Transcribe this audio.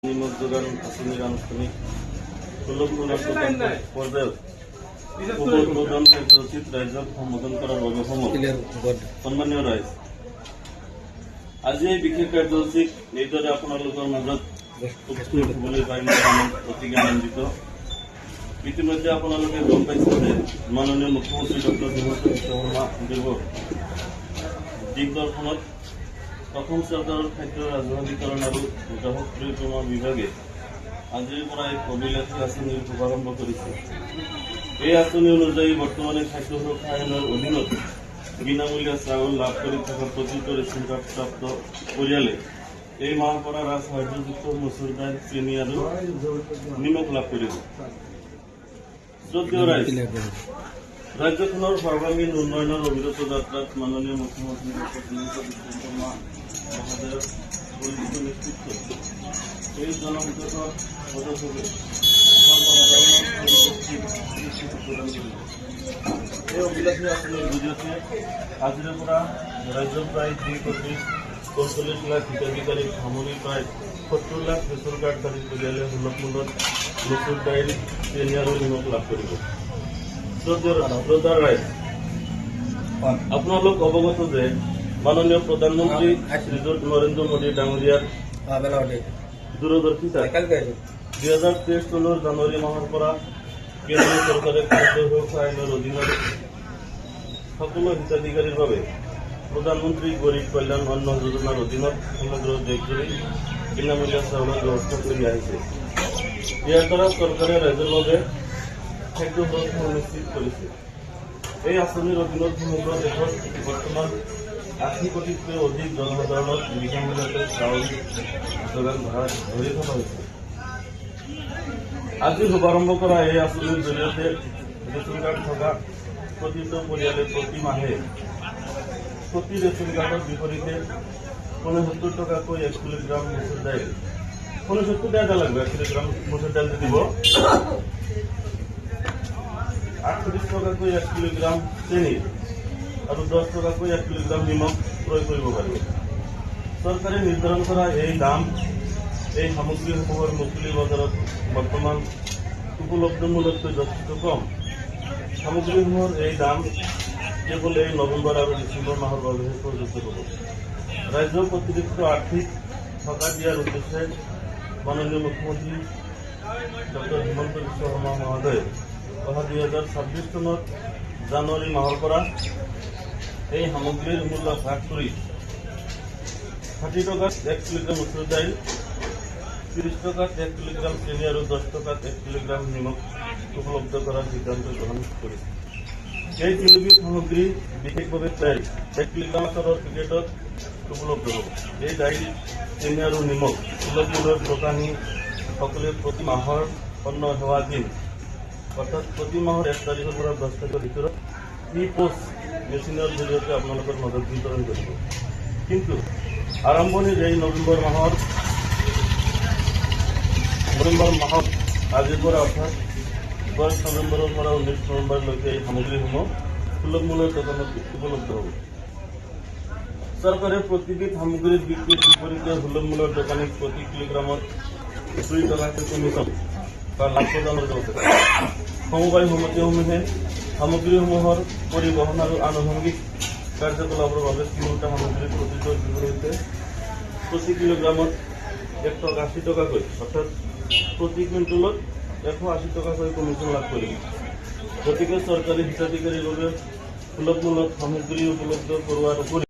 নিমক যোগান আঁচনিৰ আনুষ্ঠানিক সুলভ পৰ্যায়ত উপপ্ৰধান কাৰ্যসূচীত ৰাইজক সম্বোধন কৰাৰ বাবে সন্মানীয় ৰাইজ, আজি এই বিশেষ কাৰ্যসূচীক এইদৰে আপোনালোকৰ মাজত উপস্থিত হ'বলৈ পাই মই অতিকে আনন্দিত। ইতিমধ্যে আপোনালোকে গম পাইছে যে মাননীয় মুখ্যমন্ত্ৰী ডক্টৰ হিমন্ত বিশ্ব শৰ্মাদেৱৰ দিগদৰ্শনত অসম চৰকাৰৰ খাদ্য ৰাজহুৱাকৰণ আৰু গ্ৰাহক পৰিক্ৰমা বিভাগে আজিৰ পৰা এক অভিলাষী আঁচনিৰ শুভাৰম্ভ কৰিছে। এই আঁচনি অনুযায়ী বৰ্তমানে খাদ্য সুৰক্ষা আইনৰ অধীনত বিনামূলীয়া চাউল লাভ কৰি থকা প্ৰতিটো ৰেচন কাৰ্ডপ্ৰাপ্ত পৰিয়ালে এই মাহৰ পৰা ৰাজসাহায্যযুক্ত মচুৰ দাইল, চেনি আৰু নিমখ লাভ কৰিব। শ্ৰদ্ধেয় ৰাইজ, ৰাজ্যখনৰ সৰ্বাংগীন উন্নয়নৰ অবিৰত যাত্ৰাত মাননীয় মুখ্যমন্ত্ৰী ডক্টৰ হিমন্ত বিশ্ব শৰ্মা মহোদয়ৰ বলিষ্ঠ নেতৃত্বত এই জনহিতকৰ পদক্ষেপে এই অভিলাষী আঁচনিৰ জৰিয়তে আজিৰে পৰা ৰাজ্যৰ প্ৰায় 2.45 লাখ হিতাধিকাৰীক সামৰি প্ৰায় 70 লাখ ৰেচন কাৰ্ডধাৰী পৰিয়ালে সুলভ মূল্যত মচুৰ দাইল, চেনি আৰু নিমখ লাভ কৰিব। শ্ৰদ্ধাৰ ৰাইজ, আপোনালোক অৱগত যে মাননীয় প্ৰধানমন্ত্ৰী শ্ৰীযুত নৰেন্দ্ৰ মোদী ডাঙৰীয়াৰ দূৰদৰ্শিতা 2023 চনৰ জানুৱাৰী মাহৰ পৰা কেন্দ্ৰীয় চৰকাৰে খাদ্য সুৰক্ষা আইনৰ অধীনত সকলো হিতাধিকাৰীৰ বাবে প্ৰধানমন্ত্ৰী গৰীব কল্যাণ অন্ন যোজনাৰ অধীনত সমগ্ৰ দেশজুৰি বিনামূলীয়া চাউলৰ ব্যৱস্থা কৰি আহিছে। ইয়াৰ দ্বাৰা চৰকাৰে ৰাইজৰ বাবে খাদ্য সুৰক্ষা নিশ্চিত কৰিছে। এই আঁচনিৰ অধীনত সমগ্ৰ দেশত বৰ্তমান 80 কোটিতকৈ অধিক জনসাধাৰণক বিনামূলীয়াকৈ চাউল যোগান ধৰি থকা হৈছে। আজি শুভাৰম্ভ কৰা এই আঁচনিৰ জৰিয়তে ৰেচন কাৰ্ড থকা প্ৰতিটো পৰিয়ালে প্ৰতি মাহে প্ৰতি ৰেচন কাৰ্ডৰ বিপৰীতে 69 টকাকৈ 1 কিলোগ্ৰাম মচুৰ দাইল, 69 টাকা লাগবে 1 কিলোগ্ৰাম মচুৰ দাইল দিব, 38 টকাকৈ 1 কিলোগ্ৰাম চেনি আৰু 10 টকাকৈ 1 কিলোগ্ৰাম নিমখ ক্ৰয় কৰিব পাৰিব। চৰকাৰে নিৰ্ধাৰণ কৰা এই দাম এই সামগ্ৰীসমূহৰ মুকলি বজাৰত বৰ্তমান উপলব্ধ মূল্যতকৈ যথেষ্ট কম। সামগ্ৰীসমূহৰ এই দাম কেৱল এই নৱেম্বৰ আৰু ডিচেম্বৰ মাহৰ বাবেহে প্ৰযোজ্য হ'ব। ৰাজ্যক অতিৰিক্ত আৰ্থিক সকাহ দিয়াৰ উদ্দেশ্যে মাননীয় মুখ্যমন্ত্ৰী ডক্টৰ হিমন্ত বিশ্ব শৰ্মা মহোদয়ে অহা 2026 চনৰ জানুৱাৰী মাহৰ পৰা এই সামগ্ৰীৰ মূল্য হ্ৰাস কৰি 60 টকাত 1 কিলোগ্ৰাম মচুৰ দাইল, 30 টকাত 1 কিলোগ্ৰাম চেনি আৰু 10 টকাত 1 কিলোগ্ৰাম নিমখ উপলব্ধ কৰাৰ সিদ্ধান্ত গ্ৰহণ কৰিছে। এই তিনিবিধ সামগ্ৰী বিশেষভাৱে প্ৰায় 1 কিলোগ্ৰাম আকাৰৰ পেকেটত উপলব্ধ হ'ব। এই দাইল, চেনি আৰু নিমখ সুলভ মূল্যৰ দোকানীসকলে প্ৰতি মাহৰ অন্ন সেৱা দিন অৰ্থাৎ প্ৰতি মাহৰ 1 তাৰিখৰ পৰা 10 তাৰিখৰ ভিতৰত ই-পোষ্ট মেচিনৰ জৰিয়তে আপোনালোকৰ মাজত বিতৰণ কৰিব। কিন্তু আৰম্ভণিৰ এই নৱেম্বৰ মাহত আজিৰ পৰা অৰ্থাৎ 10 নৱেম্বৰৰ পৰা 19 নৱেম্বৰলৈকে এই সামগ্ৰীসমূহ সুলভ মূল্যৰ দোকানত উপলব্ধ হ'ব। চৰকাৰে প্ৰতিবিধ সামগ্ৰীৰ বিক্ৰীৰ বিপৰীতে সুলভ মূল্যৰ দোকানীক প্ৰতি কিলোগ্ৰামত 2 টকাকৈ কমিশ্যন বা লাভ প্ৰদানৰ ব্যৱস্থা। সমবায় সমিতিসমূহে সামগ্ৰীসমূহৰ পৰিবহণ আৰু আনুষংগিক কাৰ্যকলাপৰ বাবে তিনিটা সামগ্ৰীৰ প্ৰতিটোৰ বিপৰীতে প্ৰতি কিলোগ্ৰামত 180 টকাকৈ অৰ্থাৎ প্ৰতি কুইণ্টলত 180 টকাকৈ কমিশ্যন লাভ কৰিব। গতিকে চৰকাৰী হিতাধিকাৰীৰ বাবে সুলভ মূল্যত সামগ্ৰী উপলব্ধ কৰোৱাৰ উপৰি